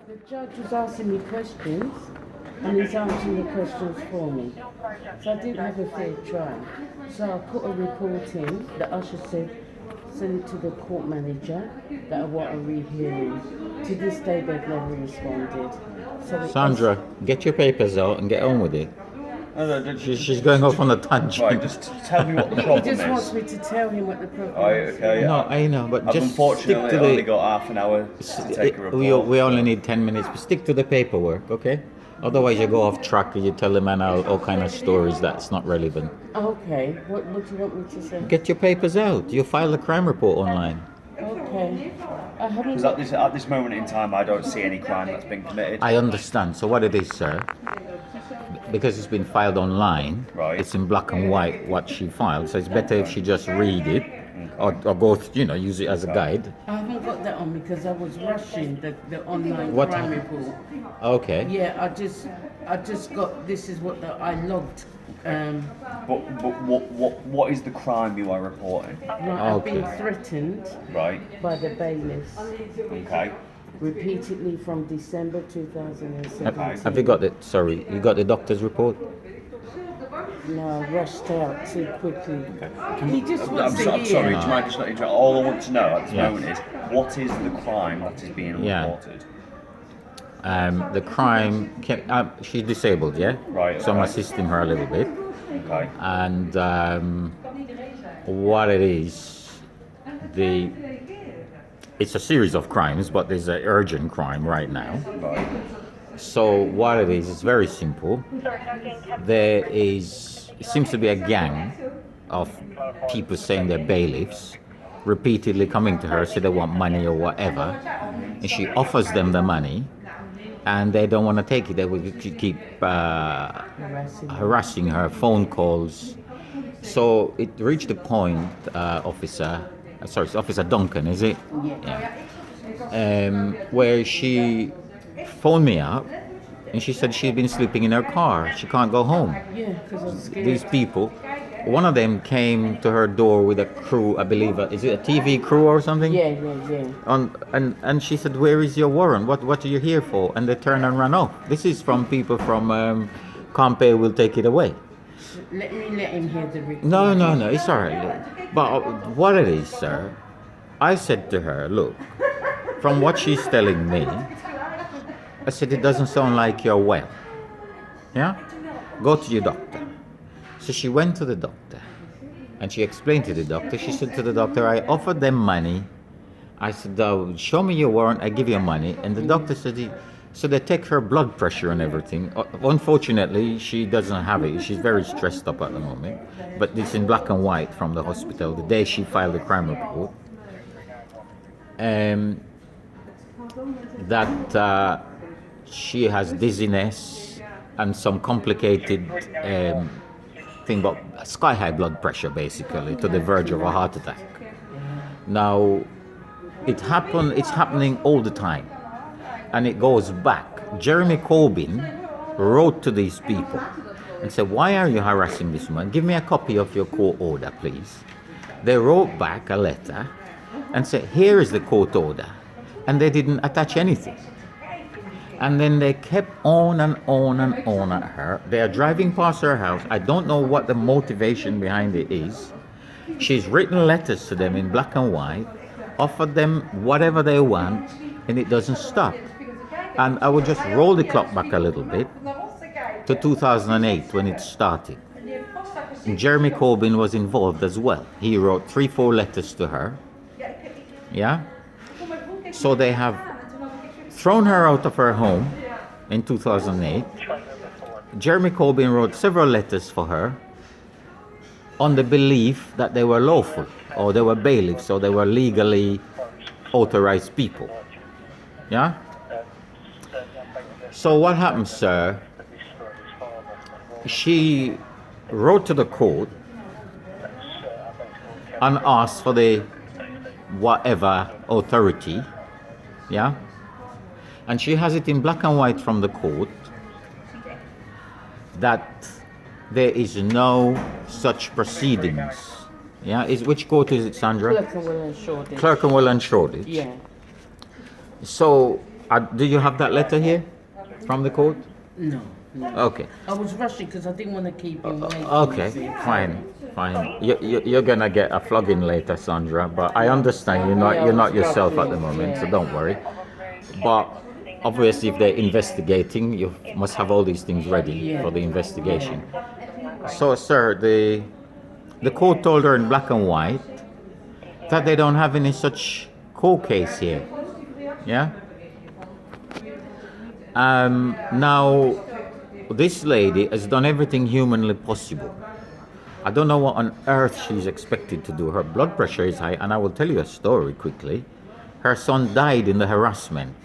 The judge was asking me questions, and he's answering the questions for me. So I didn't have a fair trial. So I put a report in. The usher said, send it to the court manager that I want a rehearing. To this day, they've never responded. So Sandra, get your papers out and get on with it. She's going off on a tangent. Right, just tell me what the problem he just is. wants me to tell him what the problem is. Okay. No, I know, but I've just stick unfortunately to only the. got half an hour to take a report. We only need 10 minutes. But stick to the paperwork, okay? Otherwise, you go off track and you tell the man all kind of stories that's not relevant. Okay, what do you want me to say? Get your papers out. You file a crime report online. Okay. I haven't. Because at this moment in time, I don't see any crime that's been committed. I understand. So what it is, sir, because it's been filed online, Right. it's in black and white what she filed. So it's better if she just read it or go, use it as a guide. I haven't got that on because I was rushing the online What? crime report. Okay. Yeah, I just got. This is what I logged. But what is the crime you are reporting? Right, I've been Okay. threatened Right. by the bailiffs Okay. repeatedly from December 2017. Have you got it? Sorry, you got the doctor's report? No, I rushed out too quickly. He just I'm wants to hear. sorry. Do you mind just not interrupt? All I want to know at this Yeah. moment is what is the crime that is being Yeah. reported? The crime, she's disabled, yeah? Right, So I'm okay. assisting her a little bit. Okay. And what it is, it's a series of crimes, but there's an urgent crime right now. Right. So what it is very simple. It seems to be a gang of people saying they're bailiffs, repeatedly coming to her, say they want money or whatever, and she offers them the money, and they don't want to take it. They will keep harassing her, phone calls. So it reached the point, Officer Duncan, is it? Yeah. Where she phoned me up, and she said she'd been sleeping in her car. She can't go home. Yeah, because I'm scared. These people, one of them came to her door with a crew, I believe, is it a TV crew or something? Yeah. And she said, where is your warrant? What are you here for? And they turned and ran off. This is from people from Compay will take it away. Let him hear the report. No, it's all right. But what it is, sir, I said to her, look, from what she's telling me, I said, it doesn't sound like you're well. Yeah? Go to your doctor. So she went to the doctor, and she explained to the doctor. She said to the doctor, I offered them money. I said, show me your warrant, I give you money. And the doctor said, so they take her blood pressure and everything. Unfortunately, she doesn't have it. She's very stressed up at the moment. But it's in black and white from the hospital, the day she filed the crime report. That she has dizziness and some complicated thing, but sky-high blood pressure, basically, to the verge of a heart attack. Now, it's happening all the time. And it goes back. Jeremy Corbyn wrote to these people and said, why are you harassing this man? Give me a copy of your court order, please. They wrote back a letter and said, here is the court order. And they didn't attach anything. And then they kept on and on and on at her. They are driving past her house. I don't know what the motivation behind it is. She's written letters to them in black and white, offered them whatever they want, and it doesn't stop. And I would just roll the clock back a little bit to 2008 when it started. And Jeremy Corbyn was involved as well. He wrote 3-4 letters to her. Yeah? So they have thrown her out of her home in 2008. Jeremy Corbyn wrote several letters for her on the belief that they were lawful, or they were bailiffs, or they were legally authorized people. Yeah? So what happened, sir? She wrote to the court and asked for the whatever authority, yeah? And she has it in black and white from the court that there is no such proceedings. Yeah, which court is it, Sandra? Clerkenwell and Shoreditch. Clerkenwell and Shoreditch. Yeah. So Do you have that letter here from the court? No. Okay. I was rushing because I didn't want to keep him waiting. Okay, fine. You're gonna get a flogging later, Sandra. But I understand you're not yourself at the moment, so don't worry. But obviously, if they're investigating, you must have all these things ready for the investigation. So, sir, the court told her in black and white that they don't have any such court case here. Yeah. Now, this lady has done everything humanly possible. I don't know what on earth she's expected to do. Her blood pressure is high, and I will tell you a story quickly. Her son died in the harassment.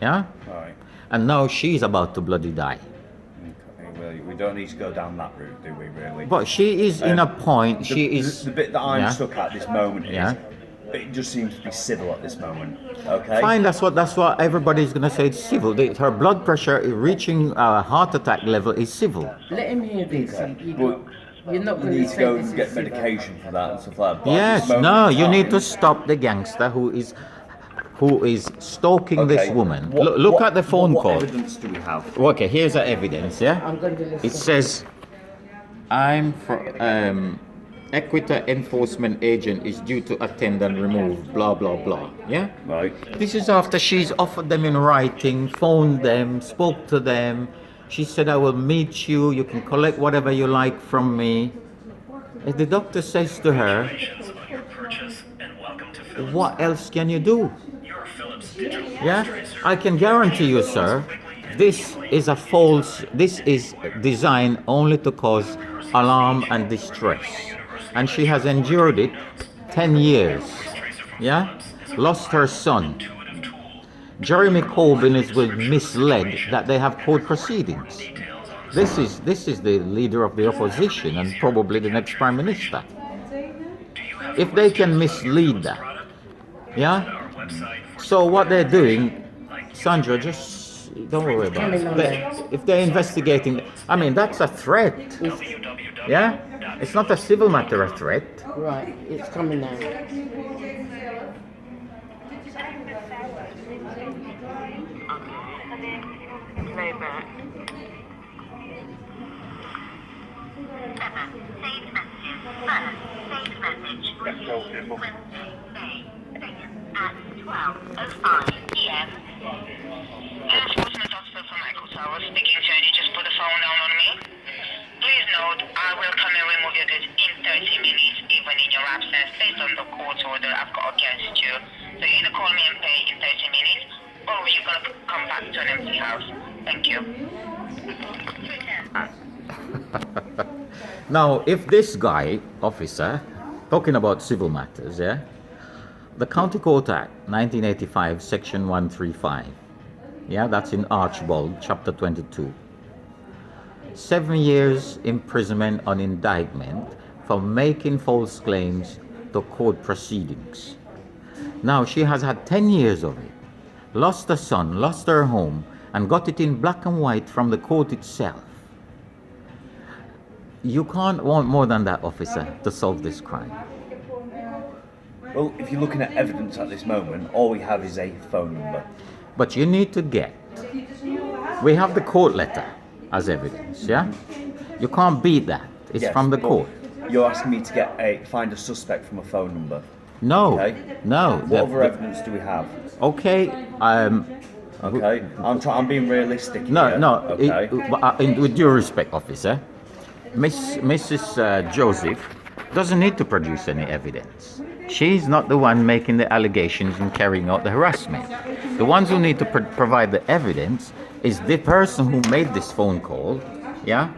Yeah? Right. And now she's about to bloody die. Okay, well, we don't need to go down that route, do we, really? But she is in a point, The bit that I'm stuck at this moment is, Yeah. it just seems to be civil at this moment, okay? Fine, that's what everybody's gonna say. It's civil. Her blood pressure reaching a heart attack level is civil. Let him hear this. Well, You're not you going to need to say go this and get is civil. medication for that and stuff like that. But at Yes, this moment no, in you need to time- stop the gangster who is stalking this Okay, woman. what- Look what- at the phone what call. evidence do we have? Okay, here's the evidence, yeah? I'm going to listen. It says, I'm from Equita enforcement agent is due to attend and remove, blah, blah, blah, yeah? Right. This is after she's offered them in writing, phoned them, spoke to them. She said, I will meet you, you can collect whatever you like from me. And the doctor says to her, what else can you do? Yeah, I can guarantee you, sir, this is designed only to cause alarm and distress. And she has endured it 10 years. Yeah, lost her son. Jeremy Corbyn is misled that they have court proceedings. This is the leader of the opposition and probably the next prime minister. If they can mislead that, yeah. So what they're doing, Sandra, just don't worry about it. If they're investigating, I mean, that's a threat. Yeah, it's not a civil matter, a threat. Right, it's coming now. Playback. Saved messages. Saved message received Wednesday, May 2nd at 12:05 p.m. Enforcement officer from Equita was speaking to you and you just put the phone down on me. Please note, I will come and remove your goods in 30 minutes, even in your absence, based on the court order I've got against you. So either call me and pay in 30 minutes, or you're going to come back to an empty house. Thank you. Now, if this guy, officer, talking about civil matters, yeah, the County Court Act, 1985, Section 135, yeah, that's in Archbold, Chapter 22. 7 years imprisonment on indictment for making false claims to court proceedings. Now, she has had 10 years of it, lost her son, lost her home, and got it in black and white from the court itself. You can't want more than that, officer, to solve this crime. Well, if you're looking at evidence at this moment, all we have is a phone number. But you need to we have the court letter as evidence, yeah? You can't beat that. It's Yes, from the but court. You're asking me to find a suspect from a phone number. No, Okay. no. What other evidence do we have? Okay, Okay, I'm being realistic. no, here. no. Okay. With due respect, officer, Mrs. Joseph doesn't need to produce any evidence. She's not the one making the allegations and carrying out the harassment. The ones who need to provide the evidence is the person who made this phone call. Yeah,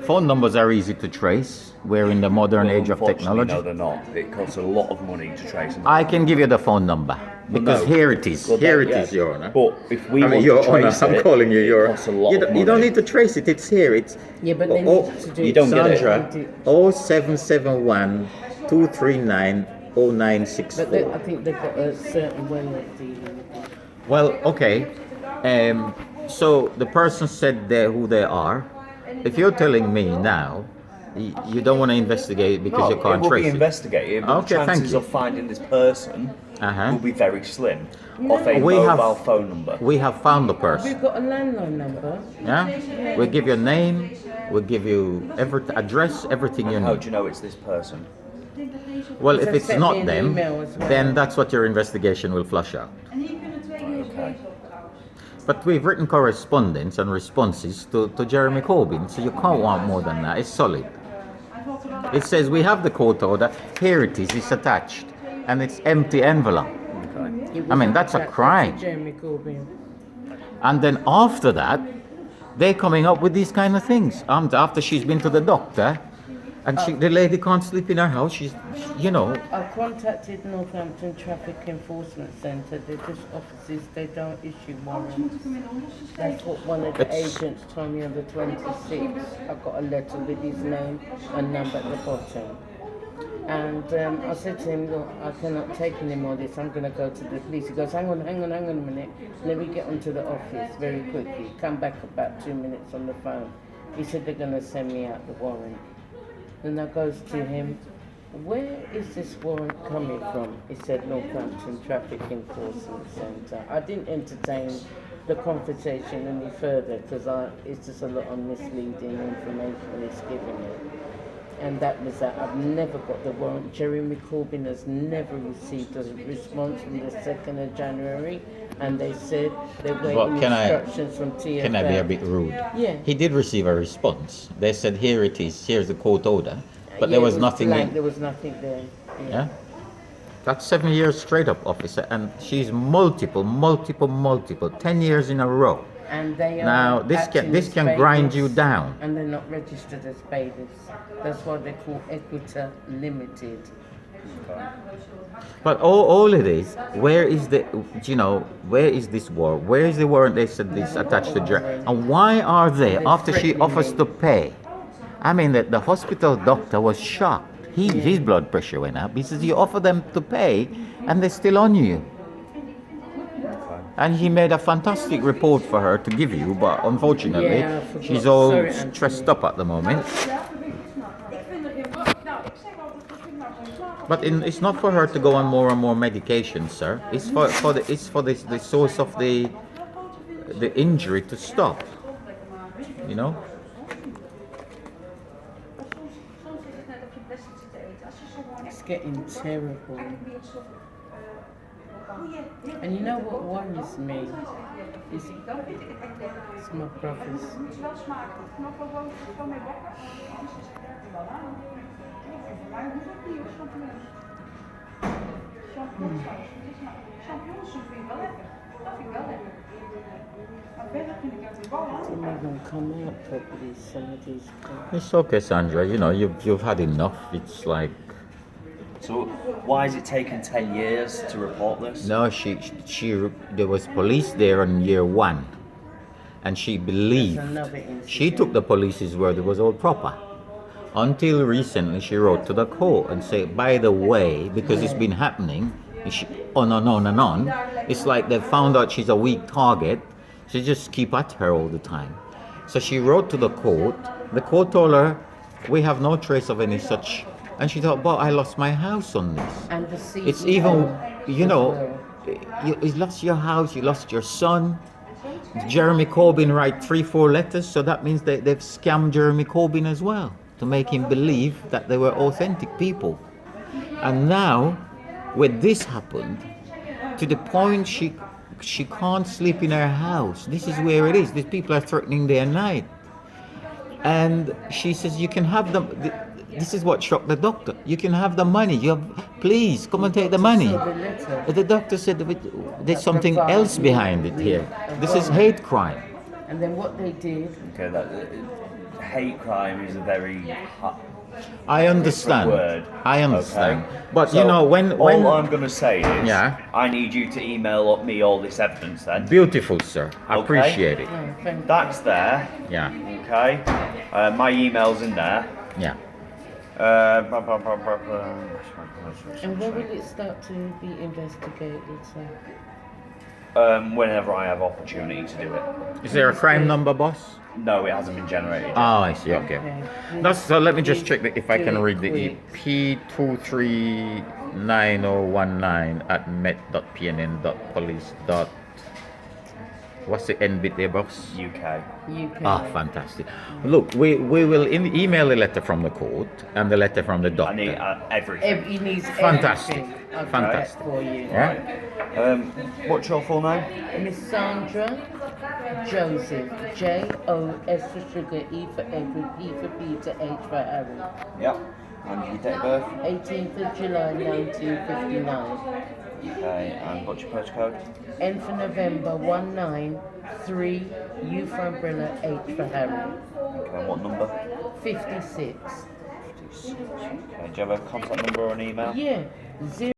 phone numbers are easy to trace. We're in the modern age of Unfortunately, technology. No, they're not. It costs a lot of money to trace them. I can give you the phone number because No. here it is. Well, Here it yes. is, Your Honor. But if we I mean, want Your to Honor, trace I'm it, calling you. it costs a lot of money. You don't need to trace it. It's here. It's Yeah, but they oh, need to do you it. don't get it. Sandra. 0771 239 0964. But I think they've got a certain way of dealing with it. Well, okay. So the person said who they are. If you're telling me now You don't want to investigate it because you it can't will trace be it. investigated, but Okay, the thank chances you. of finding this person Uh-huh. will be very slim off a We have- mobile phone number. We have found the person. We've got a landline number. Yeah, we'll give you a name, we'll give you address, everything you And how need. do you know it's this person? Well, Because if they it's sent me not an them, email as well. then that's what your investigation will flush out. Okay. But we've written correspondence and responses to Jeremy Corbyn, so you can't want more than that. It's solid. It says we have the court order. Here it is. It's attached, and it's empty envelope. Okay. It I mean, was that's a attached to crime. Jeremy Corbyn. And then after that, they're coming up with these kind of things. After she's been to the doctor, and the lady can't sleep in her house. She's, you know. I contacted Northampton Traffic Enforcement Centre. They're just offices, they don't issue warrants. That's what one of the It's- agents told me on the 26th. I got a letter with his name and number at the bottom. And I said to him, look, I cannot take any more of this. I'm going to go to the police. He goes, hang on a minute. Let me get onto the office very quickly. Come back about 2 minutes on the phone. He said they're going to send me out the warrant. Then I goes to him, where is this warrant coming from? He said Northampton Traffic Enforcement Centre. I didn't entertain the conversation any further because it's just a lot of misleading information he's giving me. And that was that. I've never got the warrant. Jeremy Corbyn has never received a response from the 2nd of January, and they said they're waiting instructions from TFL. Can I be a bit rude? Yeah. He did receive a response. They said, here it is, here's the court order. But Yeah, there it was nothing blank. in. There was nothing there. Yeah? That's 7 years straight up, officer. And she's multiple, 10 years in a row. And they are Now, this acting as can grind you bailiffs, down. and they're not registered as bailiffs. That's why they're called Equita Limited. But all it is, where is where is this warrant? Where is the warrant they said this attached to Jeremy? And why are they, They're after she threatening offers me. to pay? I mean, the hospital doctor was shocked. His blood pressure went up. He says, you offer them to pay, and they're still on you. And he made a fantastic report for her to give you, but unfortunately, Yeah, I forgot. she's all Sorry, Anthony. stressed up at the moment. But it's not for her to go on more and more medication, sir. It's for the source of the injury to stop. You know. It's getting terrible. And you know what worries me? It's my brothers. Didn't even come out properly, some of these things. It's okay, Sandra. You know, you've had enough. It's like So why has it taken 10 years to report this? no, there was police there on year 1, and she believed There's another incident. she took the police's word it was all proper. Until recently, she wrote to the court and said, by the way, because it's been happening, on and on and on, it's like they found out she's a weak target, so just keep at her all the time. So she wrote to the court. The court told her, we have no trace of any such. And she thought, but I lost my house on this. And the CEO It's even, you as know, well. you lost your house, you lost your son. Jeremy Corbyn write 3-4 letters, so that means they've scammed Jeremy Corbyn as well to make him believe that they were authentic people. And now, when this happened, to the point she can't sleep in her house. This is where it is. These people are threatening their night. And she says, you can have them. This is what shocked the doctor. You can have the money. Please come and take the money. So the letter, The doctor said there's something provide else me behind it with here. a This is warrant. hate crime. and then what they did, Okay, hate crime is a very I understand. word. I understand. Okay? But So you know, when all I'm going to say is, Yeah. I need you to email me all this evidence then. beautiful, sir. I Okay. appreciate it. oh, thank That's there, Yeah, okay? My email's in there. yeah. And when will it start to be investigated, sir? Whenever I have opportunity to do it. Is there a crime number, boss? No, it hasn't been generated. Oh, I see. Okay. So let me just check if I can read the P239019 at met.pnn.police. What's the end bit there, boss? UK. Ah, fantastic. Look, we will email a letter from the court and the letter from the I doctor. need everything. He needs Fantastic. everything. I've got Fantastic. that for you. Right? What's your full name? Miss Sandra Joseph, J-O-S for sugar, E for Edward, P for Peter, H for Harry. Yep. And your date of birth? 18th of July 1959. Okay, and what's your postcode? N for November 193, U for umbrella, H for Harry. Okay, and what number? 56. 56. Okay, do you have a contact number or an email? Yeah, 0